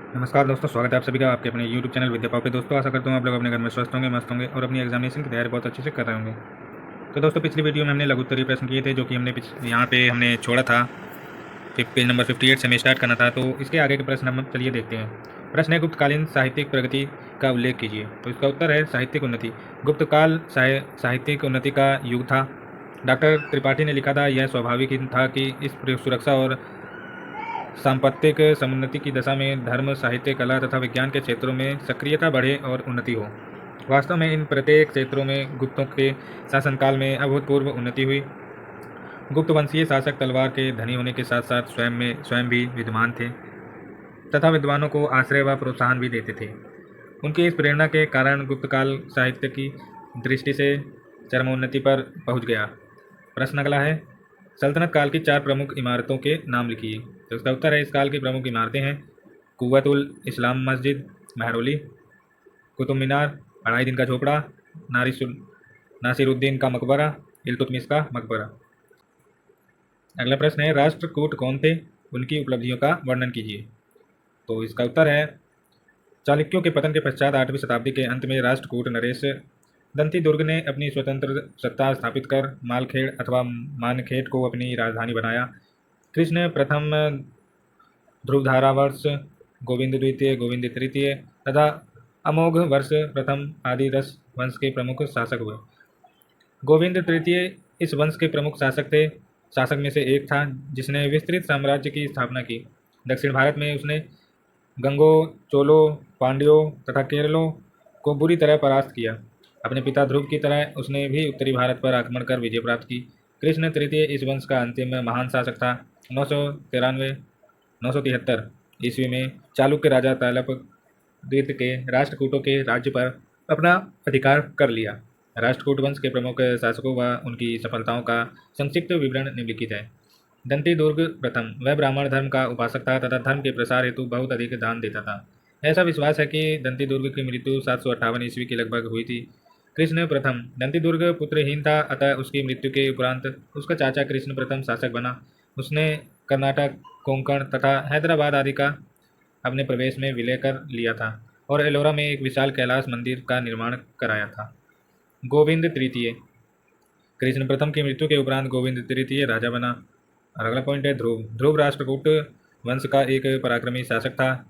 नमस्कार दोस्तों, स्वागत है आप सभी का आपके अपने YouTube चैनल विद्या पाव पे। दोस्तों, आशा करता हूँ आप लोग अपने घर में स्वस्थ होंगे, मस्त होंगे और अपनी एग्जामिनेशन की तैयारी बहुत अच्छे से कर रहे होंगे। तो दोस्तों, पिछली वीडियो में हमने लघु उत्तरीय प्रश्न किए थे, जो कि हमने यहाँ पे हमने छोड़ा था। पेज नंबर 58 से हमें स्टार्ट करना था, तो इसके आगे के प्रश्न हम चलिए देखते हैं। प्रश्न है, गुप्तकालीन साहित्यिक प्रगति का उल्लेख कीजिए। तो इसका उत्तर है साहित्यिक उन्नति। गुप्तकाल साहित्यिक उन्नति का युग था। डॉक्टर त्रिपाठी ने लिखा था, यह स्वाभाविक ही था कि इस सुरक्षा और सांपत्तिक समुन्नति की दशा में धर्म, साहित्य, कला तथा विज्ञान के क्षेत्रों में सक्रियता बढ़े और उन्नति हो। वास्तव में इन प्रत्येक क्षेत्रों में गुप्तों के शासनकाल में अभूतपूर्व उन्नति हुई। गुप्त वंशीय शासक तलवार के धनी होने के साथ साथ स्वयं भी विद्वान थे तथा विद्वानों को आश्रय व प्रोत्साहन भी देते थे। उनकी इस प्रेरणा के कारण गुप्तकाल साहित्य की दृष्टि से चरमोन्नति पर पहुंच गया। प्रश्न अगला है, सल्तनत काल की 4 प्रमुख इमारतों के नाम लिखिए। तो इसका उत्तर है, इस काल की प्रमुख इमारतें हैं कुव्वतुल इस्लाम मस्जिद महरौली, कुतुब मीनार, 2.5 दिन का झोपड़ा, नासिरुद्दीन का मकबरा, इल्तुतमिश का मकबरा। अगला प्रश्न है, राष्ट्रकूट कौन थे, उनकी उपलब्धियों का वर्णन कीजिए। तो इसका उत्तर है, चालुक्यों के पतन के पश्चात 8वीं शताब्दी के अंत में राष्ट्रकूट नरेश दंती दुर्ग ने अपनी स्वतंत्र सत्ता स्थापित कर मालखेड़ अथवा मानखेड़ को अपनी राजधानी बनाया। कृष्ण प्रथम, ध्रुवधारा वर्ष, गोविंद द्वितीय, गोविंद तृतीय तथा अमोघ वर्ष प्रथम आदि 10 वंश के प्रमुख शासक हुए। गोविंद तृतीय इस वंश के प्रमुख शासक में से एक था, जिसने विस्तृत साम्राज्य की स्थापना की। दक्षिण भारत में उसने गंगों, चोलों, पांड्यों तथा केरलों को बुरी तरह परास्त किया। अपने पिता ध्रुव की तरह उसने भी उत्तरी भारत पर आक्रमण कर विजय प्राप्त की। कृष्ण तृतीय इस वंश का अंतिम महान शासक था। 973 ईस्वी में चालुक्य राजा तालप द्वितीय के राष्ट्रकूटों के राज्य पर अपना अधिकार कर लिया। राष्ट्रकूट वंश के प्रमुख शासकों व उनकी सफलताओं का संक्षिप्त विवरण निम्नलिखित है। दंती दुर्ग प्रथम, वह ब्राह्मण धर्म का उपासक था तथा धर्म के प्रसार हेतु बहुत अधिक दान देता था। ऐसा विश्वास है कि दंती दुर्ग की मृत्यु 758 ईस्वी के लगभग हुई थी। कृष्ण प्रथम, दंती दुर्ग पुत्रहीन था, अतः उसकी मृत्यु के उपरांत उसका चाचा कृष्ण प्रथम शासक बना। उसने कर्नाटक, कोंकण तथा हैदराबाद आदि का अपने प्रवेश में विलय कर लिया था और एलोरा में एक विशाल कैलाश मंदिर का निर्माण कराया था। गोविंद तृतीय, कृष्ण प्रथम की मृत्यु के उपरांत गोविंद तृतीय राजा बना। और अगला पॉइंट है ध्रुव। ध्रुव राष्ट्रकूट वंश का एक पराक्रमी शासक था,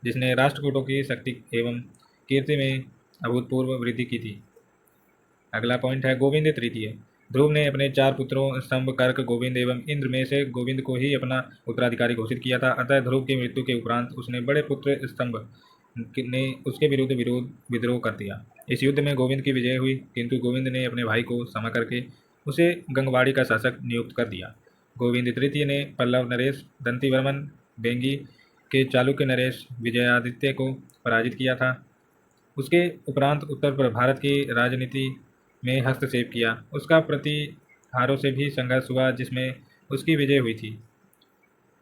जिसने राष्ट्रकूटों की शक्ति एवं कीर्ति में अभूतपूर्व वृद्धि की थी। अगला पॉइंट है गोविंद तृतीय। ध्रुव ने अपने 4 पुत्रों स्तंभ, कर्क, गोविंद एवं इंद्र में से गोविंद को ही अपना उत्तराधिकारी घोषित किया था। अतः ध्रुव की मृत्यु के उपरांत उसने बड़े पुत्र स्तंभ ने उसके विरुद्ध विद्रोह कर दिया। इस युद्ध में गोविंद की विजय हुई, किंतु गोविंद ने अपने भाई को क्षमा करके उसे गंगवाड़ी का शासक नियुक्त कर दिया। गोविंद तृतीय ने पल्लव नरेश दंतिवर्मन बेंगी के चालुक्य नरेश विजयादित्य को पराजित किया था। उसके उपरांत उत्तर भारत की राजनीति में हस्तक्षेप किया। उसका प्रतिहारों से भी संघर्ष हुआ, जिसमें उसकी विजय हुई थी।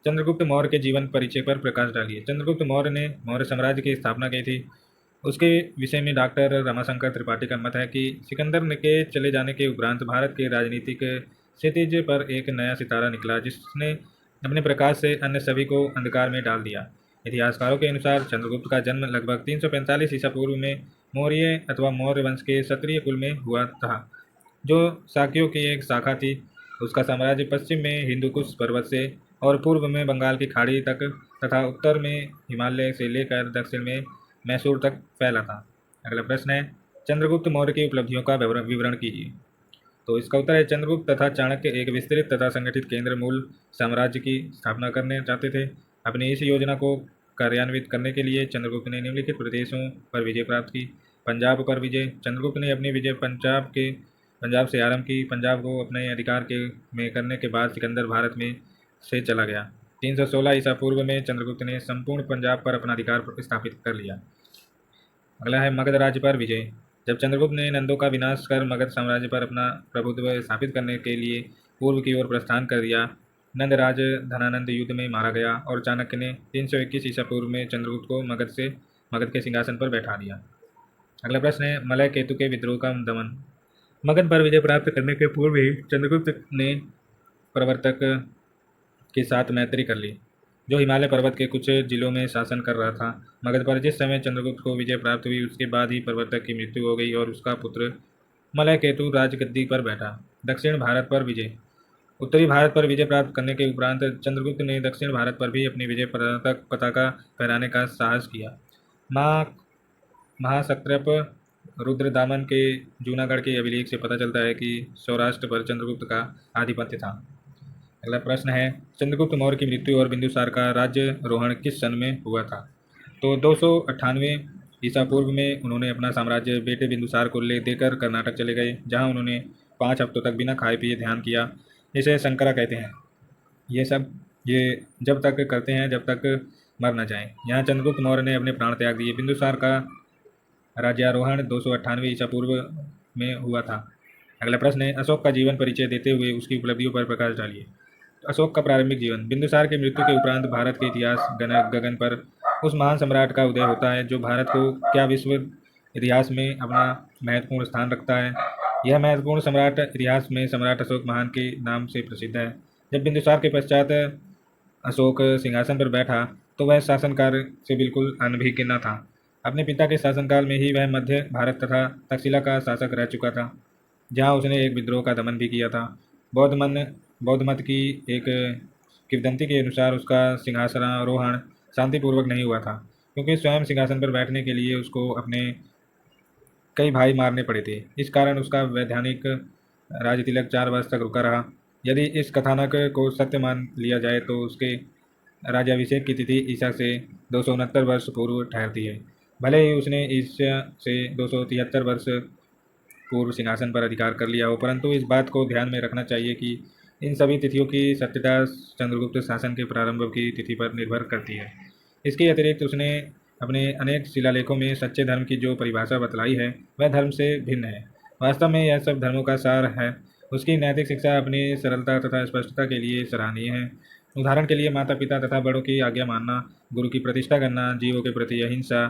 चंद्रगुप्त मौर्य के जीवन परिचय पर प्रकाश डालिए। चंद्रगुप्त मौर्य ने मौर्य साम्राज्य की स्थापना की थी। उसके विषय में डॉक्टर रमाशंकर त्रिपाठी का मत है कि सिकंदर के चले जाने के उपरांत भारत के राजनीतिक क्षितिज पर एक नया सितारा निकला, जिसने अपने प्रकाश से अन्य सभी को अंधकार में डाल दिया। इतिहासकारों के अनुसार चंद्रगुप्त का जन्म लगभग 345 ईसा पूर्व में मौर्य अथवा मौर्य वंश के क्षत्रिय कुल में हुआ था, जो शाक्यों की एक शाखा थी। उसका साम्राज्य पश्चिम में हिंदुकुश पर्वत से और पूर्व में बंगाल की खाड़ी तक तथा उत्तर में हिमालय से लेकर दक्षिण में मैसूर तक फैला था। अगला प्रश्न है, चंद्रगुप्त मौर्य की उपलब्धियों का विवरण कीजिए। तो इसका उत्तर है, चंद्रगुप्त तथा चाणक्य एक विस्तृत तथा संगठित केंद्र मूल साम्राज्य की स्थापना करने चाहते थे। अपनी इस योजना को कार्यान्वित करने के लिए चंद्रगुप्त ने निम्नलिखित प्रदेशों पर विजय प्राप्त की। पंजाब पर विजय। चंद्रगुप्त ने अपनी विजय पंजाब से आरंभ की। पंजाब को अपने अधिकार के में करने के बाद सिकंदर भारत में से चला गया। 316 ईसा पूर्व में चंद्रगुप्त ने संपूर्ण पंजाब पर अपना अधिकार स्थापित कर लिया। अगला है मगध राज्य पर विजय। जब चंद्रगुप्त ने नंदों का विनाश कर मगध साम्राज्य पर अपना प्रभुत्व स्थापित करने के लिए पूर्व की ओर प्रस्थान कर दिया, नंदराज धनानंद युद्ध में मारा गया और चाणक्य ने 321 ईसा पूर्व में चंद्रगुप्त को मगध के सिंहासन पर बैठा दिया। अगला प्रश्न है, मलय केतु के विद्रोह का दमन। मगध पर विजय प्राप्त करने के पूर्व ही चंद्रगुप्त ने प्रवर्तक के साथ मैत्री कर ली, जो हिमालय पर्वत के कुछ जिलों में शासन कर रहा था। मगध पर जिस समय चंद्रगुप्त को विजय प्राप्त हुई उसके बाद ही प्रवर्तक की मृत्यु हो गई और उसका पुत्र मलय केतु राजगद्दी पर बैठा। दक्षिण भारत पर विजय। उत्तरी भारत पर विजय प्राप्त करने के उपरांत चंद्रगुप्त ने दक्षिण भारत पर भी अपनी विजय पताका फहराने का साहस किया। महासत्रप रुद्रदामन के जूनागढ़ के अभिलेख से पता चलता है कि सौराष्ट्र पर चंद्रगुप्त का आधिपत्य था। अगला प्रश्न है, चंद्रगुप्त मौर्य की मृत्यु और बिंदुसार का राज्यारोहण किस सन में हुआ था? तो 298 ईसा पूर्व में उन्होंने अपना साम्राज्य बेटे बिंदुसार को ले देकर कर्नाटक चले गए, जहां उन्होंने 5 हफ्तों तक बिना खाए पिए ध्यान किया। इसे शंकरा कहते हैं। ये जब तक करते हैं जब तक मर न जाएं। यहाँ चंद्रगुप्त मौर्य ने अपने प्राण त्याग दिए। बिंदुसार का राज्यारोहण 298 ईसा पूर्व में हुआ था। अगला प्रश्न है, अशोक का जीवन परिचय देते हुए उसकी उपलब्धियों पर प्रकाश डालिए। अशोक का प्रारंभिक जीवन। बिंदुसार की मृत्यु के उपरांत भारत के इतिहास गगन पर उस महान सम्राट का उदय होता है जो भारत को क्या विश्व इतिहास में अपना महत्वपूर्ण स्थान रखता है। यह महत्वपूर्ण सम्राट इतिहास में सम्राट अशोक महान के नाम से प्रसिद्ध है। जब बिंदुसार के पश्चात अशोक सिंहासन पर बैठा तो वह शासनकाल से बिल्कुल अनभिज्ञ न था। अपने पिता के शासनकाल में ही वह मध्य भारत तथा तक्षशिला का शासक रह चुका था, जहाँ उसने एक विद्रोह का दमन भी किया था। बौद्ध मत की एक किंवदंती के अनुसार उसका सिंहासनारोहण शांतिपूर्वक नहीं हुआ था, क्योंकि स्वयं सिंहासन पर बैठने के लिए उसको अपने कई भाई मारने पड़े थे। इस कारण उसका वैधानिक राजतिलक 4 वर्ष तक रुका रहा। यदि इस कथानक को सत्य मान लिया जाए तो उसके राज्याभिषेक की तिथि ईसा से 269 वर्ष पूर्व ठहरती है। भले ही उसने ईसा से 273 वर्ष पूर्व सिंहासन पर अधिकार कर लिया हो, परंतु इस बात को ध्यान में रखना चाहिए कि इन सभी तिथियों की सत्यता चंद्रगुप्त शासन के प्रारंभ की तिथि पर निर्भर करती है। इसके अतिरिक्त उसने अपने अनेक शिलालेखों में सच्चे धर्म की जो परिभाषा बतलाई है वह धर्म से भिन्न है। वास्तव में यह सब धर्मों का सार है। उसकी नैतिक शिक्षा अपनी सरलता तथा स्पष्टता के लिए सराहनीय है। उदाहरण के लिए माता पिता तथा बड़ों की आज्ञा मानना, गुरु की प्रतिष्ठा करना, जीवों के प्रति अहिंसा,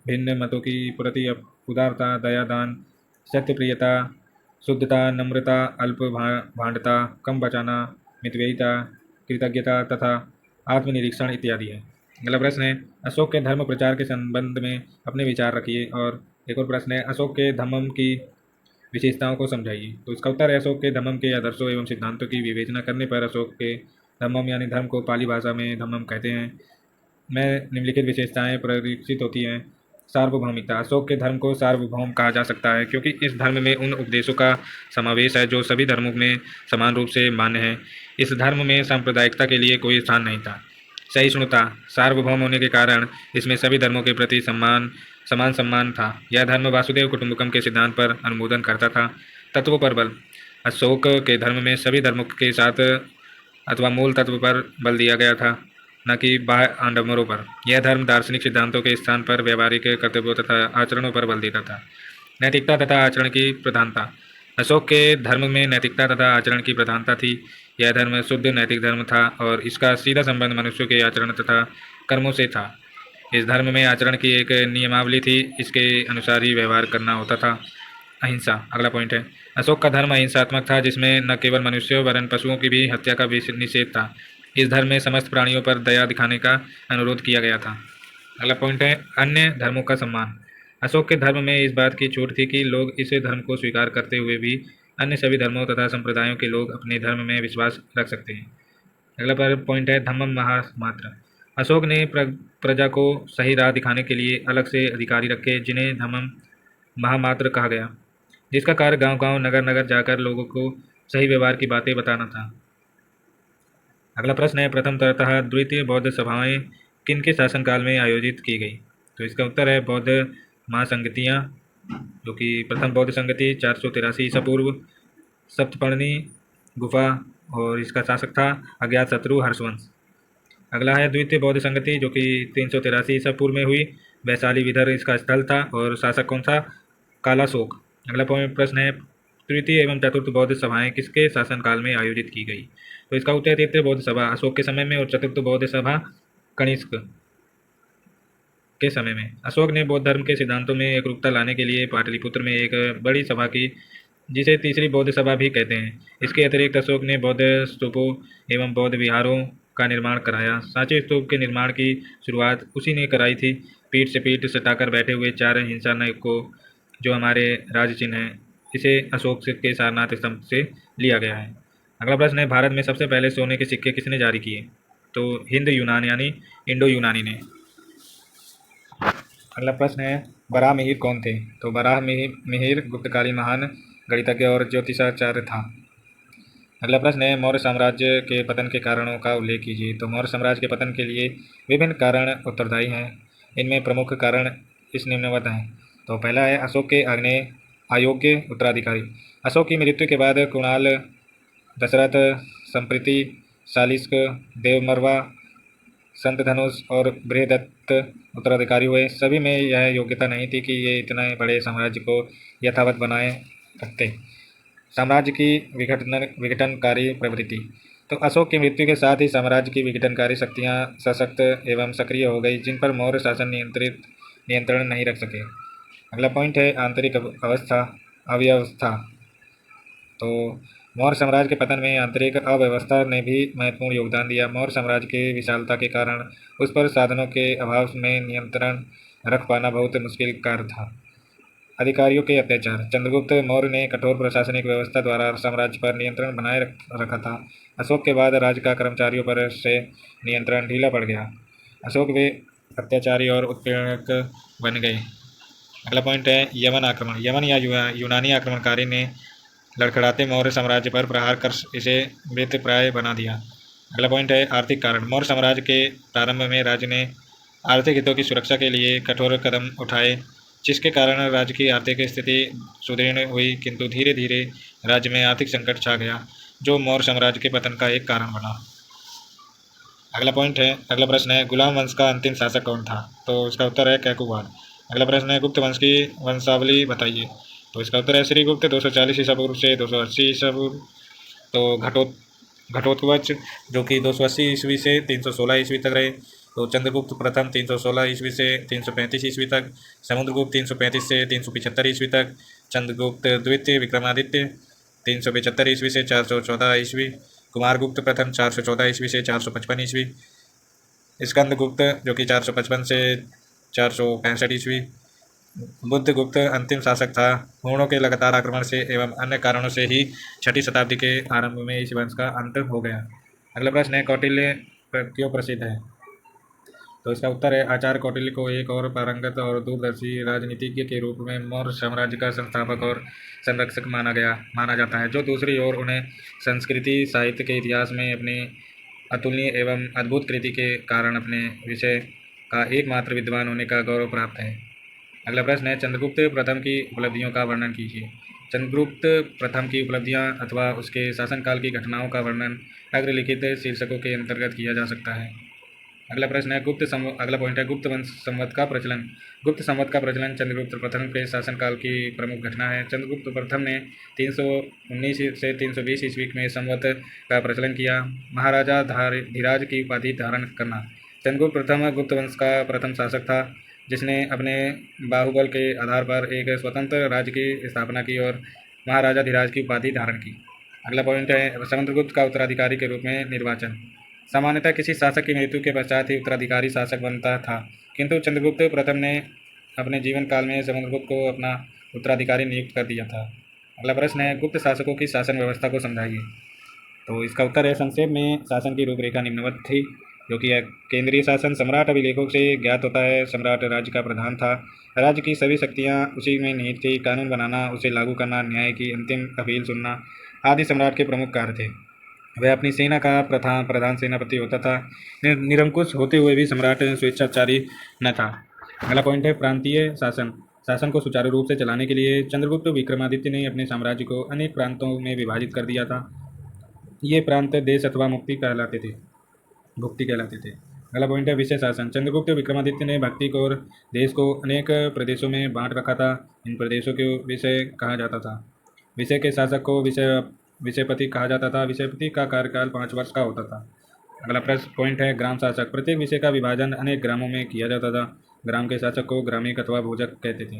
भिन्न मतों की प्रति उदारता, दया दान, सत्यप्रियता, शुद्धता, नम्रता, भांडता, कम बचाना, मितव्ययिता, कृतज्ञता तथा आत्मनिरीक्षण इत्यादि है। अगला प्रश्न है, अशोक के धर्म प्रचार के संबंध में अपने विचार रखिए। और एक और प्रश्न है, अशोक के धम्मम की विशेषताओं को समझाइए। तो इसका उत्तर है, अशोक के धम्मम के आदर्शों एवं सिद्धांतों की विवेचना करने पर अशोक के धम्मम यानी धर्म को पाली भाषा में धम्मम कहते हैं में निम्नलिखित विशेषताएं परिलक्षित होती हैं। सार्वभौमिकता। अशोक के धर्म को सार्वभौम कहा जा सकता है क्योंकि इस धर्म में उन उपदेशों का समावेश है जो सभी धर्मों में समान रूप से मान्य है। इस धर्म में सांप्रदायिकता के लिए कोई स्थान नहीं था। सहिष्णुता। सार्वभौम होने के कारण इसमें सभी धर्मों के प्रति समान सम्मान था। यह धर्म वासुदेव कुटुंबकम के सिद्धांत पर अनुमोदन करता था। तत्वों पर बल। अशोक के धर्म में सभी धर्मों के साथ अथवा मूल तत्व पर बल दिया गया था, न कि बाह्य आडंबरों पर। यह धर्म दार्शनिक सिद्धांतों के स्थान पर व्यवहारिक कर्तव्यों तथा आचरणों पर बल देता था। नैतिकता तथा आचरण की प्रधानता। अशोक के धर्म में नैतिकता तथा आचरण की प्रधानता थी। यह धर्म शुद्ध नैतिक धर्म था और इसका सीधा संबंध मनुष्यों के आचरण तथा कर्मों से था। इस धर्म में आचरण की एक नियमावली थी, इसके अनुसार ही व्यवहार करना होता था। अहिंसा। अगला पॉइंट है, अशोक का धर्म अहिंसात्मक था, जिसमें न केवल मनुष्यों वरन पशुओं की भी हत्या का निषेध था। इस धर्म में समस्त प्राणियों पर दया दिखाने का अनुरोध किया गया था। अगला पॉइंट है, अन्य धर्मों का सम्मान। अशोक के धर्म में इस बात की छूट थी कि लोग इस धर्म को स्वीकार करते हुए भी अन्य सभी धर्मों तथा संप्रदायों के लोग अपने धर्म में विश्वास रख सकते हैं। अगला पॉइंट है, धम्मम महामात्र। अशोक ने प्रजा को सही राह दिखाने के लिए अलग से अधिकारी रखे, जिन्हें धम्मम महामात्र कहा गया, जिसका कार्य गांव-गांव, नगर-नगर जाकर लोगों को सही व्यवहार की बातें बताना था। अगला प्रश्न है, प्रथमतः द्वितीय बौद्ध सभाएं किनके शासनकाल में आयोजित की गई? तो इसका उत्तर है बौद्ध महासंगतियाँ, जो कि प्रथम बौद्ध संगति 483 ईसा पूर्व, सप्तपर्णी गुफा, और इसका शासक था अज्ञातशत्रु हर्षवंश। अगला है द्वितीय बौद्ध संगति, जो कि 383 ईसा पूर्व में हुई, वैशाली विदर इसका स्थल था और शासक कौन था? कालाशोक। अगला प्रश्न है, तृतीय एवं चतुर्थ बौद्ध सभाएं किसके शासनकाल में आयोजित की गई? तो इसका उत्तर है तृतीय बौद्ध सभा अशोक के समय में और चतुर्थ बौद्ध सभा कनिष्क के समय में। अशोक ने बौद्ध धर्म के सिद्धांतों में एकरूपता लाने के लिए पाटलिपुत्र में एक बड़ी सभा की, जिसे तीसरी बौद्ध सभा भी कहते हैं। इसके अतिरिक्त अशोक ने बौद्ध स्तूपों एवं बौद्ध विहारों का निर्माण कराया। सांची स्तूप के निर्माण की शुरुआत उसी ने कराई थी। पीठ से पीठ सटाकर बैठे हुए 4 हिंसा नायक को जो हमारे राज चिन्ह है, इसे अशोक के सारनाथ स्तंभ से लिया गया है। अगला प्रश्न है, भारत में सबसे पहले सोने के सिक्के किसने जारी किए? तो हिंद यूनान यानी इंडो यूनानी ने। अगला प्रश्न है, बराह मिहिर कौन थे? तो बराह मिहिर गुप्तकालीन महान गणितज्ञ और ज्योतिषाचार्य था। अगला प्रश्न है, मौर्य साम्राज्य के पतन के कारणों का उल्लेख कीजिए। तो मौर्य साम्राज्य के पतन के लिए विभिन्न कारण उत्तरदायी हैं। इनमें प्रमुख कारण इस निम्नवत हैं। तो पहला है, अशोक के अयोग्य उत्तराधिकारी। अशोक की मृत्यु के बाद कुणाल, दशरथ, संप्रीति, शालिस्क, देवमरवा, संतधनुष और बृहदत्त उत्तराधिकारी हुए। सभी में यह योग्यता नहीं थी कि ये इतने बड़े साम्राज्य को यथावत बनाए रखते। साम्राज्य की विघटनकारी प्रवृत्ति। तो अशोक की मृत्यु के साथ ही साम्राज्य की विघटनकारी शक्तियाँ सशक्त एवं सक्रिय हो गई, जिन पर मौर्य शासन नियंत्रण नहीं रख सके। अगला पॉइंट है, आंतरिक अव्यवस्था। तो मौर्य साम्राज्य के पतन में आंतरिक अव्यवस्था ने भी महत्वपूर्ण योगदान दिया। मौर्य साम्राज्य की विशालता के कारण उस पर साधनों के अभाव में नियंत्रण रख पाना बहुत मुश्किल कार्य था। अधिकारियों के अत्याचार। चंद्रगुप्त मौर्य ने कठोर प्रशासनिक व्यवस्था द्वारा साम्राज्य पर नियंत्रण बनाए रखा था। अशोक के बाद राज्य का कर्मचारियों पर से नियंत्रण ढीला पड़ गया। अशोक वे अत्याचारी और उत्पीड़नक बन गए। अगला पॉइंट है, यमन आक्रमण। यमन या यूनानी आक्रमणकारी ने लड़खड़ाते मौर्य साम्राज्य पर प्रहार कर इसे मृतप्राय बना दिया। अगला पॉइंट है, आर्थिक कारण। मौर्य साम्राज्य के प्रारंभ में राज्य ने आर्थिक हितों की सुरक्षा के लिए कठोर कदम उठाए, जिसके कारण राज्य की आर्थिक स्थिति सुदृढ़ हुई, किंतु धीरे धीरे राज्य में आर्थिक संकट छा गया, जो मौर्य साम्राज्य के पतन का एक कारण बना। अगला प्रश्न है, गुलाम वंश का अंतिम शासक कौन था? तो इसका उत्तर है कैकुबाद। अगला प्रश्न है, गुप्त वंश की वंशावली बताइए। तो इसका उत्तर है श्रीगुप्त 240 ईसा पूर्व से 280 ईसा पूर्व। तो घटोत्कच जो कि 280 ईस्वी से 316 ईस्वी तक रहे। तो चंद्रगुप्त प्रथम 316 ईस्वी से 335 ईस्वी तक। समुद्रगुप्त 335 से 375 ईस्वी तक। चंद्रगुप्त द्वितीय विक्रमादित्य 375 ईस्वी से 414 ईस्वी। कुमारगुप्त प्रथम 414 ईस्वी से 455 ईस्वी। स्कंदगुप्त जो कि 455 से 465 ईस्वी। बुद्धगुप्त अंतिम शासक था। हुणों के लगातार आक्रमण से एवं अन्य कारणों से ही 6वीं शताब्दी के आरंभ में इस वंश का अंत हो गया। अगला प्रश्न है, कौटिल्य क्यों प्रसिद्ध है? तो इसका उत्तर है, आचार्य कौटिल्य को एक और पारंगत और दूरदर्शी राजनीतिज्ञ के रूप में मौर्य साम्राज्य का संस्थापक और संरक्षक माना जाता है, जो दूसरी ओर उन्हें संस्कृति साहित्य के इतिहास में अपनी अतुलनीय एवं अद्भुत कृति के कारण अपने विषय का एकमात्र विद्वान होने का गौरव प्राप्त है। अगला प्रश्न है, चंद्रगुप्त प्रथम की उपलब्धियों का वर्णन कीजिए। चंद्रगुप्त प्रथम की उपलब्धियां अथवा उसके शासनकाल की घटनाओं का वर्णन अग्रलिखित शीर्षकों के अंतर्गत किया जा सकता है। अगला प्रश्न है, अगला पॉइंट है, गुप्त वंश संवत का प्रचलन। गुप्त संवत का प्रचलन चंद्रगुप्त प्रथम के शासनकाल की प्रमुख घटना है। चंद्रगुप्त प्रथम ने 319 से 320 ईस्वी में संवत का प्रचलन किया। महाराजा धीराज की उपाधि धारण करना। चंद्रगुप्त प्रथम गुप्त वंश का प्रथम शासक था, जिसने अपने बाहुबल के आधार पर एक स्वतंत्र राज्य की स्थापना की और महाराजा धीराज की उपाधि धारण की। अगला पॉइंट है, समुद्रगुप्त का उत्तराधिकारी के रूप में निर्वाचन। सामान्यतः किसी शासक की मृत्यु के पश्चात ही उत्तराधिकारी शासक बनता था, किंतु चंद्रगुप्त प्रथम ने अपने जीवन काल में समुद्रगुप्त को अपना उत्तराधिकारी नियुक्त कर दिया था। अगला प्रश्न है, गुप्त शासकों की शासन व्यवस्था को समझाइए। तो इसका उत्तर है, संक्षेप में शासन की रूपरेखा निम्नवत थी, जो कि केंद्रीय शासन सम्राट अभिलेखों से ज्ञात होता है। सम्राट राज्य का प्रधान था। राज्य की सभी शक्तियाँ उसी में निहित थी। कानून बनाना, उसे लागू करना, न्याय की अंतिम अपील सुनना आदि सम्राट के प्रमुख कार्य थे। वह अपनी सेना का प्रधान सेनापति होता था। निरंकुश होते हुए भी सम्राट स्वेच्छाचारी न था। अगला पॉइंट है, प्रांतीय शासन। शासन को सुचारू रूप से चलाने के लिए चंद्रगुप्त विक्रमादित्य ने अपने साम्राज्य को अनेक प्रांतों में विभाजित कर दिया था। ये प्रांत देश अथवा भुक्ति कहलाते थे। अगला पॉइंट है, विषय शासन। चंद्रगुप्त विक्रमादित्य ने भक्ति को और देश को अनेक प्रदेशों में बांट रखा था। इन प्रदेशों को विषय कहा जाता था। विषय के शासक को विषयपति कहा जाता था। विषयपति का कार्यकाल 5 वर्ष का होता था। अगला प्रश्न पॉइंट है, ग्राम शासक। प्रत्येक विषय का विभाजन अनेक ग्रामों में किया जाता था। ग्राम के शासक को ग्रामीण अथवा भोजक कहते थे।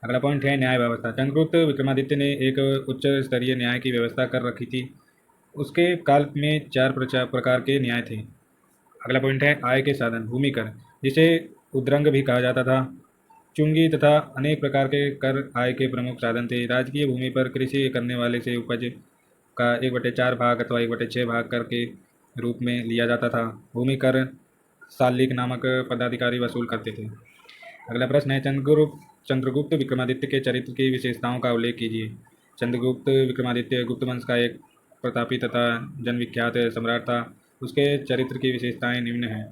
अगला पॉइंट है, न्याय व्यवस्था। चंद्रगुप्त विक्रमादित्य ने एक उच्च स्तरीय न्याय की व्यवस्था कर रखी थी। उसके काल में चार प्रकार के न्याय थे। अगला पॉइंट है आय के साधन। भूमि कर, जिसे उद्रंग भी कहा जाता था, चुंगी तथा अनेक प्रकार के कर आय के प्रमुख साधन थे। राजकीय भूमि पर कृषि करने वाले से उपज का 1/4 भाग अथवा 1/6 भाग कर के रूप में लिया जाता था। भूमि कर साल्लिक नामक पदाधिकारी वसूल करते थे। अगला प्रश्न है चंद्रगुप्त विक्रमादित्य के चरित्र की विशेषताओं का उल्लेख कीजिए। चंद्रगुप्त विक्रमादित्य गुप्त वंश का एक प्रतापी तथा जनविख्यात सम्राट था। उसके चरित्र की विशेषताएं निम्न हैं।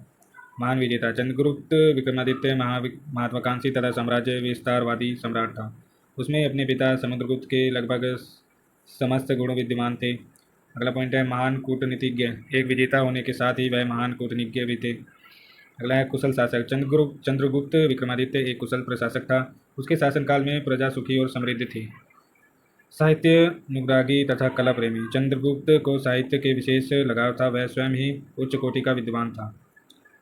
महान विजेता। चंद्रगुप्त विक्रमादित्य महत्वाकांक्षी तथा साम्राज्य विस्तारवादी सम्राट था। उसमें अपने पिता समुद्रगुप्त के लगभग समस्त गुण विद्यमान थे। अगला पॉइंट है महान कूटनीतिज्ञ। एक विजेता होने के साथ ही वह महान कूटनीतिज्ञ भी थे। अगला है कुशल शासक। चंद्रगुप्त विक्रमादित्य एक कुशल प्रशासक था। उसके शासनकाल में प्रजा सुखी और समृद्ध थी। साहित्य अनुरागी तथा कला प्रेमी। चंद्रगुप्त को साहित्य के विशेष लगाव था। वह स्वयं ही उच्च कोटि का विद्वान था।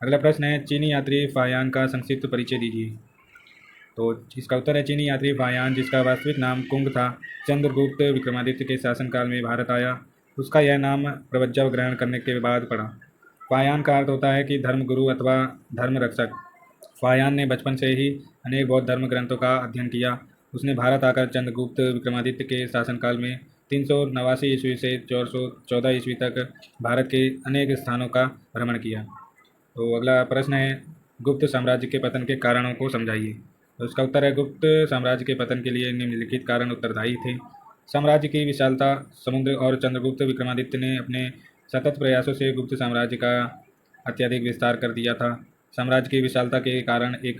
अगला प्रश्न है चीनी यात्री फायान का संक्षिप्त परिचय दीजिए। तो इसका उत्तर है चीनी यात्री फायान, जिसका वास्तविक नाम कुंग था, चंद्रगुप्त विक्रमादित्य के शासनकाल में भारत आया। उसका यह नाम प्रवज्जा ग्रहण करने के बाद पड़ा। फायान का अर्थ होता है कि धर्मगुरु अथवा धर्म रक्षक। फायान ने बचपन से ही अनेक बौद्ध धर्म ग्रंथों का अध्ययन किया। उसने भारत आकर चंद्रगुप्त विक्रमादित्य के शासनकाल में 389 ईस्वी से 414 ईस्वी तक भारत के अनेक स्थानों का भ्रमण किया। तो अगला प्रश्न है गुप्त साम्राज्य के पतन के कारणों को समझाइए। तो इसका उत्तर है गुप्त साम्राज्य के पतन के लिए निम्नलिखित कारण उत्तरदायी थे। साम्राज्य की विशालता। समुद्र और चंद्रगुप्त विक्रमादित्य ने अपने सतत प्रयासों से गुप्त साम्राज्य का अत्यधिक विस्तार कर दिया था। साम्राज्य की विशालता के कारण एक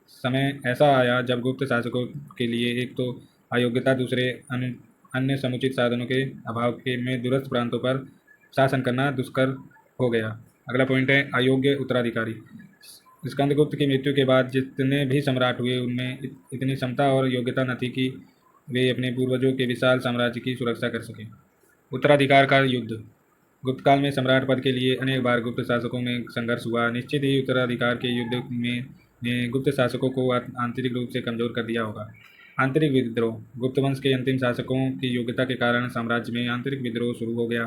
समय ऐसा आया जब गुप्त शासकों के लिए एक तो अयोग्यता, दूसरे अन्य समुचित साधनों के अभाव के में दूरस्थ प्रांतों पर शासन करना दुष्कर हो गया। अगला पॉइंट है अयोग्य उत्तराधिकारी। स्कंदगुप्त की मृत्यु के बाद जितने भी सम्राट हुए उनमें इतनी क्षमता और योग्यता न थी कि वे अपने पूर्वजों के विशाल साम्राज्य की सुरक्षा कर सकें। उत्तराधिकार का युद्ध। गुप्त काल में सम्राट पद के लिए अनेक बार गुप्त शासकों में संघर्ष हुआ। निश्चित ही उत्तराधिकार के युद्ध में ने गुप्त शासकों को आंतरिक रूप से कमजोर कर दिया होगा। आंतरिक विद्रोह। गुप्त वंश के अंतिम शासकों की योग्यता के कारण साम्राज्य में आंतरिक विद्रोह शुरू हो गया,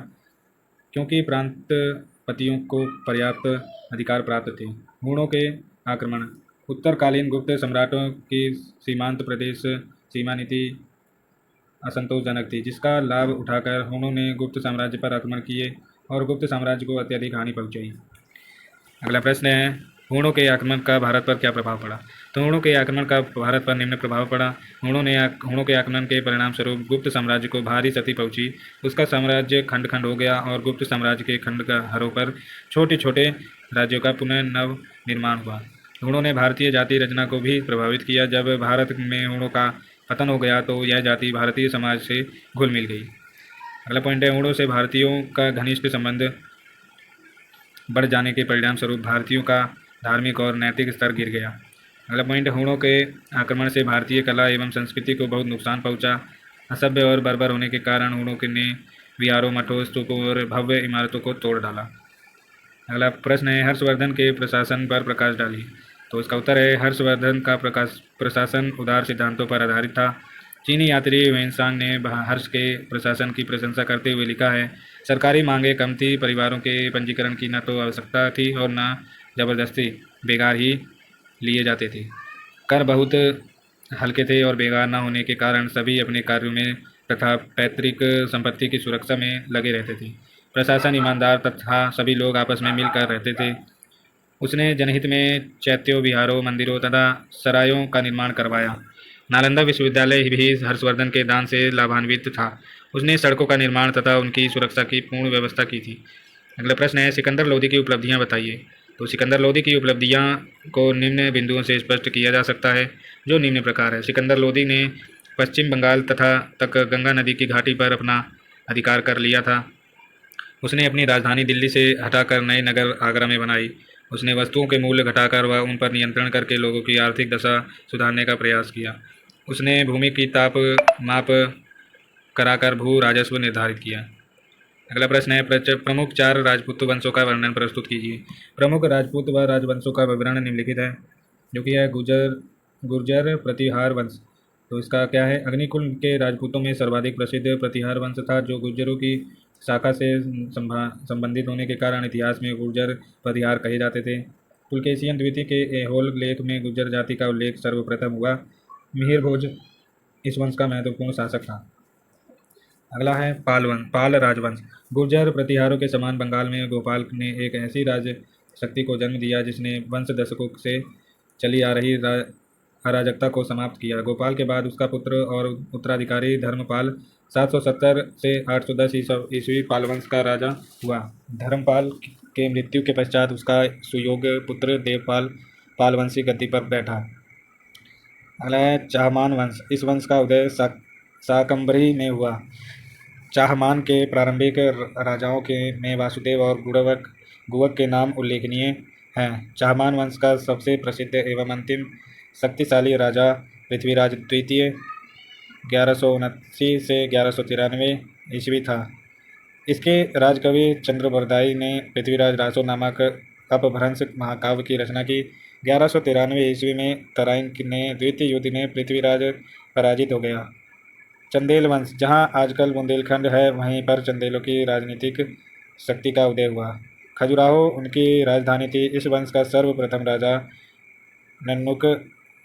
क्योंकि प्रांतपतियों को पर्याप्त अधिकार प्राप्त थे। हुणों के आक्रमण। उत्तरकालीन गुप्त सम्राटों की सीमांत प्रदेश सीमा नीति असंतोषजनक थी, जिसका लाभ उठाकर हुणों ने गुप्त साम्राज्य पर आक्रमण किए और गुप्त साम्राज्य को अत्यधिक हानि पहुंचाई। अगला प्रश्न है हुणों के आक्रमण का भारत पर क्या प्रभाव पड़ा। तो हुणों के आक्रमण का भारत पर निम्न प्रभाव पड़ा। हुणों के आक्रमण के परिणाम स्वरूप गुप्त साम्राज्य को भारी क्षति पहुंची। उसका साम्राज्य खंड खंड हो गया और गुप्त साम्राज्य के खंडहरों पर छोटे छोटे राज्यों का पुनः नव निर्माण हुआ। हुणों ने भारतीय जाति रचना को भी प्रभावित किया। जब भारत में हुणों का पतन हो गया तो यह जाति भारतीय समाज से घुल मिल गई। अगला पॉइंट है हुणों से भारतीयों का घनिष्ठ संबंध बढ़ जाने के परिणाम स्वरूप भारतीयों का धार्मिक और नैतिक स्तर गिर गया। अगला पॉइंट हुणों के आक्रमण से भारतीय कला एवं संस्कृति को बहुत नुकसान पहुंचा। असभ्य और बर्बर होने के कारण हुणों ने विहारों, मठों, स्तूपों और भव्य इमारतों को तोड़ डाला। अगला प्रश्न है हर्षवर्धन के प्रशासन पर प्रकाश डालिए। तो इसका उत्तर है हर्षवर्धन का प्रशासन उदार सिद्धांतों पर आधारित था। चीनी यात्री वेनसांग ने हर्ष के प्रशासन की प्रशंसा करते हुए लिखा है, सरकारी मांगें कम थी, परिवारों के पंजीकरण की न तो आवश्यकता थी और न जबरदस्ती बेकार ही लिए जाते थे। कर बहुत हल्के थे और बेकार न होने के कारण सभी अपने कार्यों में तथा पैतृक संपत्ति की सुरक्षा में लगे रहते थे। प्रशासन ईमानदार तथा सभी लोग आपस में मिलकर रहते थे। उसने जनहित में चैत्यों, विहारों, मंदिरों तथा सरायों का निर्माण करवाया। नालंदा विश्वविद्यालय भी हर्षवर्धन के दान से लाभान्वित था। उसने सड़कों का निर्माण तथा उनकी सुरक्षा की पूर्ण व्यवस्था की थी। अगला प्रश्न है सिकंदर लोदी की उपलब्धियां बताइए। तो सिकंदर लोदी की उपलब्धियां को निम्न बिंदुओं से स्पष्ट किया जा सकता है, जो निम्न प्रकार है। सिकंदर लोदी ने पश्चिम बंगाल तक गंगा नदी की घाटी पर अपना अधिकार कर लिया था। उसने अपनी राजधानी दिल्ली से हटाकर नए नगर आगरा में बनाई। उसने वस्तुओं के मूल्य घटाकर व उन पर नियंत्रण करके लोगों की आर्थिक दशा सुधारने का प्रयास किया। उसने भूमि की माप कराकर भू राजस्व निर्धारित किया। अगला प्रश्न है प्रमुख 4 राजपूत वंशों का वर्णन प्रस्तुत कीजिए। प्रमुख राजपूत व राजवंशों का विवरण निम्नलिखित है, जो कि है गुर्जर प्रतिहार वंश, तो इसका क्या है, अग्निकुल के राजपूतों में सर्वाधिक प्रसिद्ध प्रतिहार वंश था, जो गुर्जरों की शाखा से संबंधित होने के कारण इतिहास में गुर्जर प्रतिहार कहे जाते थे। पुलकेशियन द्वितीय के ऐहोल लेख में गुर्जर जाति का उल्लेख सर्वप्रथम हुआ। मिहिर भोज इस वंश का महत्वपूर्ण शासक था। अगला है पाल राजवंश। गुर्जर प्रतिहारों के समान बंगाल में गोपाल ने एक ऐसी राज शक्ति को जन्म दिया जिसने वंश दशकों से चली आ रही अराजकता को समाप्त किया। गोपाल के बाद उसका पुत्र और उत्तराधिकारी धर्मपाल 770 से 810 ईस्वी पालवंश का राजा हुआ। धर्मपाल के मृत्यु के पश्चात उसका सुयोग्य पुत्र देवपाल पालवंशी गद्दी पर बैठा। अगला है चाहमान वंश। इस वंश का उदय शाकंभरी में हुआ। चाहमान के प्रारंभिक राजाओं के में वासुदेव और गुवक के नाम उल्लेखनीय हैं। चाहमान वंश का सबसे प्रसिद्ध एवं अंतिम शक्तिशाली राजा पृथ्वीराज द्वितीय 1179 से 1193 ईस्वी था। इसके राजकवि चंद्रबरदाई ने पृथ्वीराज रासो नामक अपभ्रंश महाकाव्य की रचना की। 1193 ईस्वी में तराइन ने द्वितीय युद्ध में पृथ्वीराज पराजित हो गया। चंदेल वंश। जहां आजकल बुंदेलखंड है, वहीं पर चंदेलों की राजनीतिक शक्ति का उदय हुआ। खजुराहो उनकी राजधानी थी। इस वंश का सर्वप्रथम राजा नन्नुक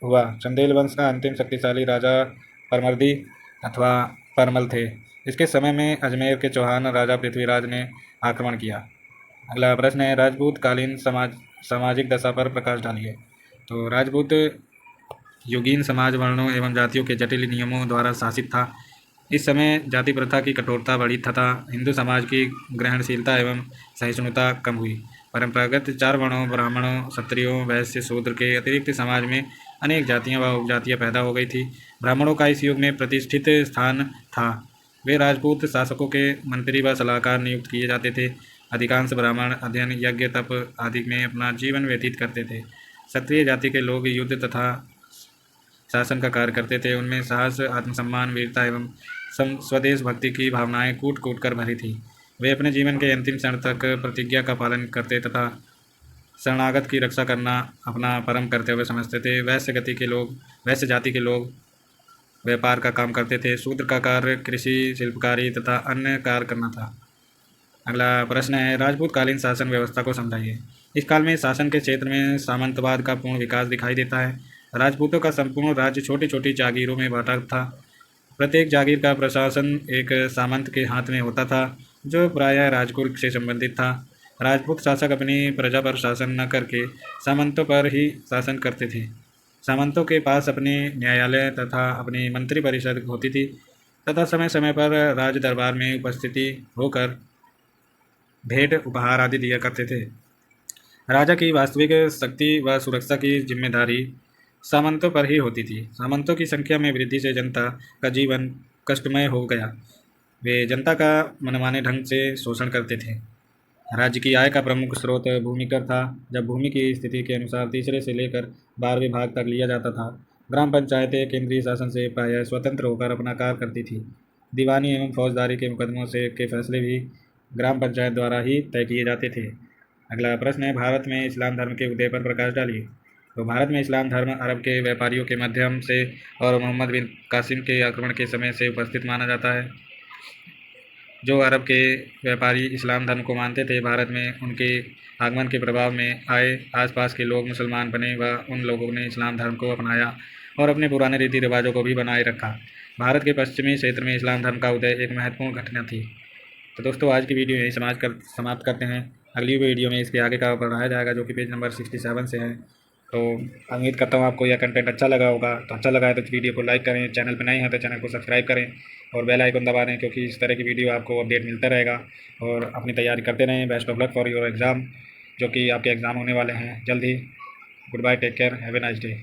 हुआ। चंदेल वंश का अंतिम शक्तिशाली राजा परमर्दी अथवा परमल थे। इसके समय में अजमेर के चौहान राजा पृथ्वीराज ने आक्रमण किया। अगला प्रश्न है, राजपूत कालीन सामाजिक दशा पर प्रकाश डालिए। तो राजपूत युगीन समाज वर्णों एवं जातियों के जटिल नियमों द्वारा शासित था। इस समय जाति प्रथा की कठोरता बढ़ी तथा हिंदू समाज की ग्रहणशीलता एवं सहिष्णुता कम हुई। परंपरागत 4 वर्णों ब्राह्मणों, क्षत्रियों, वैश्य, शूद्र के अतिरिक्त समाज में अनेक जातियां व उपजातियां पैदा हो गई थी। ब्राह्मणों का इस युग में प्रतिष्ठित स्थान था। वे राजपूत शासकों के मंत्री व सलाहकार नियुक्त किए जाते थे। अधिकांश ब्राह्मण अध्ययन, यज्ञ, तप आदि में अपना जीवन व्यतीत करते थे। क्षत्रिय जाति के लोग युद्ध तथा शासन का कार्य करते थे। उनमें साहस, आत्मसम्मान, वीरता एवं स्वदेश भक्ति की भावनाएं कूट कूट कर भरी थी। वे अपने जीवन के अंतिम क्षण तक प्रतिज्ञा का पालन करते तथा शरणागत की रक्षा करना अपना परम कर्तव्य समझते थे। वैश्य जाति के लोग व्यापार का काम करते थे। शूद्र का कार्य कृषि, शिल्पकारी तथा अन्य कार्य करना था। अगला प्रश्न है, राजपूतकालीन शासन व्यवस्था को समझाइए। इस काल में शासन के क्षेत्र में सामंतवाद का पूर्ण विकास दिखाई देता है। राजपूतों का संपूर्ण राज्य छोटी छोटी जागीरों में बांटा था। प्रत्येक जागीर का प्रशासन एक सामंत के हाथ में होता था, जो प्रायः राजकुल से संबंधित था। राजपूत शासक अपनी प्रजा पर शासन न करके सामंतों पर ही शासन करते थे। सामंतों के पास अपने न्यायालय तथा अपनी मंत्री परिषद होती थी तथा समय समय पर राज दरबार में उपस्थिति होकर भेंट, उपहार आदि दिया करते थे। राजा की वास्तविक शक्ति व सुरक्षा की जिम्मेदारी सामंतों पर ही होती थी। सामंतों की संख्या में वृद्धि से जनता का जीवन कष्टमय हो गया। वे जनता का मनमाने ढंग से शोषण करते थे। राज्य की आय का प्रमुख स्रोत भूमि कर था। जब भूमि की स्थिति के अनुसार तीसरे से लेकर 12वें भाग तक लिया जाता था। ग्राम पंचायतें केंद्रीय शासन से प्रायः स्वतंत्र होकर अपना कार्य करती थी। दीवानी एवं फौजदारी के मुकदमों से के फैसले भी ग्राम पंचायत द्वारा ही तय किए जाते थे। अगला प्रश्न है, भारत में इस्लाम धर्म के उदय पर प्रकाश डालिए। तो भारत में इस्लाम धर्म अरब के व्यापारियों के माध्यम से और मोहम्मद बिन कासिम के आक्रमण के समय से उपस्थित माना जाता है। जो अरब के व्यापारी इस्लाम धर्म को मानते थे, भारत में उनके आगमन के प्रभाव में आए आसपास के लोग मुसलमान बने व उन लोगों ने इस्लाम धर्म को अपनाया और अपने पुराने रीति रिवाजों को भी बनाए रखा। भारत के पश्चिमी क्षेत्र में इस्लाम धर्म का उदय एक महत्वपूर्ण घटना थी। तो दोस्तों, आज की वीडियो यही समाप्त करते हैं। अगली वीडियो में इसके आगे का पढ़ाया जाएगा, जो कि पेज नंबर 67 से है। तो उम्मीद करता हूँ आपको यह कंटेंट अच्छा लगा होगा। तो अच्छा लगा है तो वीडियो को लाइक करें, चैनल पर नए हैं तो चैनल को सब्सक्राइब करें और बेल आइकन दबा दें, क्योंकि इस तरह की वीडियो आपको अपडेट मिलता रहेगा। और अपनी तैयारी करते रहें। Best of luck for your exam, जो कि आपके एग्ज़ाम होने वाले हैं जल्द ही। Good bye, take care, have a nice day.